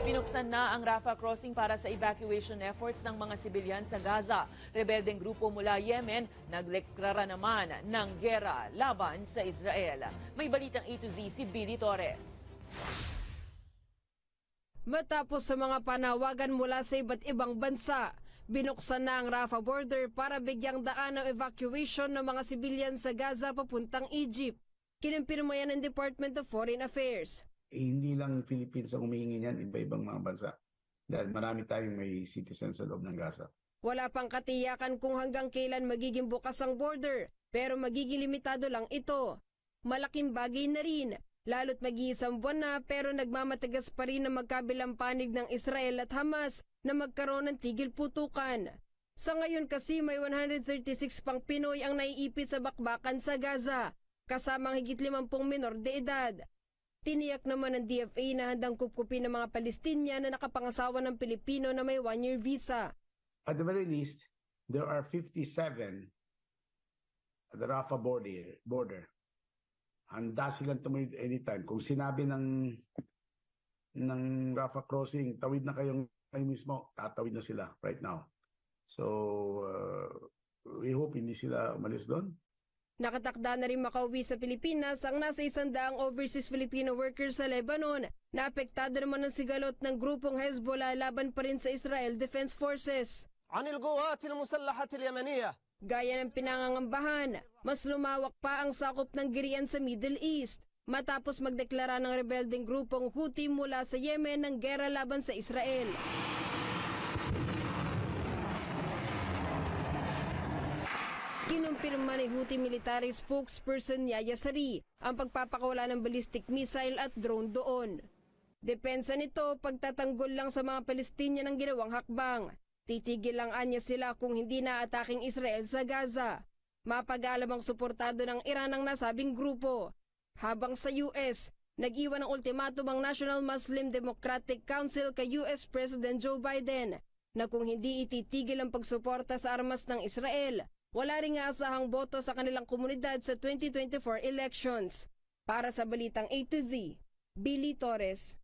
Binuksan na ang Rafah crossing para sa evacuation efforts ng mga sibilyan sa Gaza. Rebeldeng grupo mula Yemen nagdeklara naman ng gera laban sa Israel. May balitang A to Z si Billy Torres. Matapos sa mga panawagan mula sa iba't ibang bansa, binuksan na ang Rafah border para bigyang daan ang evacuation ng mga sibilyan sa Gaza papuntang Egypt. Kinumpirma yan ng Department of Foreign Affairs. Hindi lang Philippines ang humihingi niyan, iba-ibang mga bansa. Dahil marami tayong may citizens sa loob ng Gaza. Wala pang katiyakan kung hanggang kailan magiging bukas ang border, pero magiging limitado lang ito. Malaking bagay na rin, lalo't mag-iisang buwan na pero nagmamatigas pa rin ang magkabilang panig ng Israel at Hamas na magkaroon ng tigil putukan. Sa ngayon kasi may 136 pang Pinoy ang naiipit sa bakbakan sa Gaza, kasamang higit 50 minor de edad. Tiniyak naman ng DFA na handang kupkupin ng mga Palestinian na nakapangasawa ng Pilipino na may 1-year visa. At the very least, there are 57 at the Rafah border. Handa silang tumawid anytime. Kung sinabi ng Rafah crossing, tawid na kayo mismo, tatawid na sila right now. So, we hope hindi sila umalis doon. Nakatakda na rin makauwi sa Pilipinas ang nasa 100 overseas Filipino workers sa Lebanon na apektado naman ng sigalot ng grupong Hezbollah laban pa rin sa Israel Defense Forces. Gaya ng pinangangambahan, mas lumawak pa ang sakop ng girian sa Middle East matapos magdeklara ng rebeldeng grupong Houthi mula sa Yemen ng gera laban sa Israel. Kinumpirma ni Houthi military spokesperson Yahya Sari ang pagpapakawala ng ballistic missile at drone doon. Depensa nito, pagtatanggol lang sa mga Palestinian ang ginawang hakbang. Titigil lang anya sila kung hindi na ataking Israel sa Gaza. Mapag-alam ang suportado ng Iran ang nasabing grupo. Habang sa US, nag-iwan ng ultimatum ang National Muslim Democratic Council kay US President Joe Biden na kung hindi ititigil ang pagsuporta sa armas ng Israel, wala ring aasahang boto sa kanilang komunidad sa 2024 elections. Para sa Balitang A to Z, Billy Torres.